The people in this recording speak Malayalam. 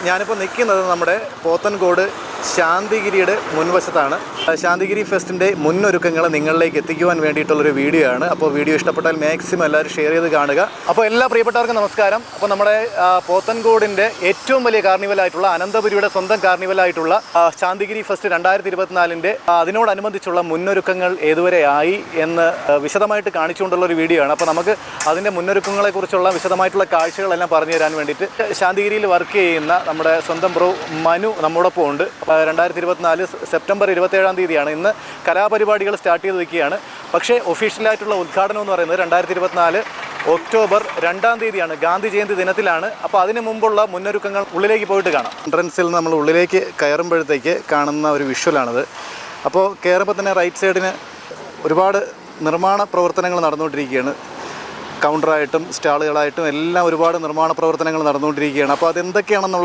ഞാനിപ്പോൾ നിൽക്കുന്നത് നമ്മുടെ പോത്തൻകോട് ശാന്തിഗിരിയുടെ മുൻവശത്താണ്. ശാന്തിഗിരി ഫെസ്റ്റിൻ്റെ മുന്നൊരുക്കങ്ങൾ നിങ്ങളിലേക്ക് എത്തിക്കുവാൻ വേണ്ടിയിട്ടുള്ളൊരു വീഡിയോ ആണ്. അപ്പോൾ വീഡിയോ ഇഷ്ടപ്പെട്ടാൽ മാക്സിമം എല്ലാവരും ഷെയർ ചെയ്ത് കാണുക. അപ്പോൾ എല്ലാ പ്രിയപ്പെട്ടവർക്കും നമസ്കാരം. അപ്പോൾ നമ്മുടെ പോത്തൻകോടിൻ്റെ ഏറ്റവും വലിയ കാർണിവലായിട്ടുള്ള അനന്തപുരിയുടെ സ്വന്തം കാർണിവലായിട്ടുള്ള ശാന്തിഗിരി ഫെസ്റ്റ് 2024 അതിനോടനുബന്ധിച്ചുള്ള മുന്നൊരുക്കങ്ങൾ ഏതുവരെ ആയി എന്ന് വിശദമായിട്ട് കാണിച്ചുകൊണ്ടുള്ളൊരു വീഡിയോ ആണ്. അപ്പോൾ നമുക്ക് അതിൻ്റെ മുന്നൊരുക്കങ്ങളെക്കുറിച്ചുള്ള വിശദമായിട്ടുള്ള കാഴ്ചകളെല്ലാം പറഞ്ഞു തരാൻ വേണ്ടിയിട്ട് ശാന്തിഗിരിയിൽ വർക്ക് ചെയ്യുന്ന നമ്മുടെ സ്വന്തം ബ്രോ മനു നമ്മോടൊപ്പം ഉണ്ട്. 2024 സെപ്റ്റംബർ 27 തീയതിയാണ് ഇന്ന് കലാപരിപാടികൾ സ്റ്റാർട്ട് ചെയ്ത് വയ്ക്കുകയാണ്. പക്ഷേ ഒഫീഷ്യലായിട്ടുള്ള ഉദ്ഘാടനം എന്ന് പറയുന്നത് 2024 ഒക്ടോബർ 2 തീയതിയാണ്, ഗാന്ധി ജയന്തി ദിനത്തിലാണ്. അപ്പോൾ അതിന് മുമ്പുള്ള മുന്നൊരുക്കങ്ങൾ ഉള്ളിലേക്ക് പോയിട്ട് കാണാം. എൻട്രൻസിൽ നമ്മൾ ഉള്ളിലേക്ക് കയറുമ്പോഴത്തേക്ക് കാണുന്ന ഒരു വിഷ്വലാണിത്. അപ്പോൾ കയറുമ്പോൾ തന്നെ റൈറ്റ് സൈഡിന് ഒരുപാട് നിർമ്മാണ പ്രവർത്തനങ്ങൾ നടന്നുകൊണ്ടിരിക്കുകയാണ്. കൗണ്ടറായിട്ടും സ്റ്റാളുകളായിട്ടും എല്ലാം ഒരുപാട് നിർമ്മാണ പ്രവർത്തനങ്ങൾ നടന്നുകൊണ്ടിരിക്കുകയാണ്. അപ്പോൾ അതെന്തൊക്കെയാണെന്നുള്ളത്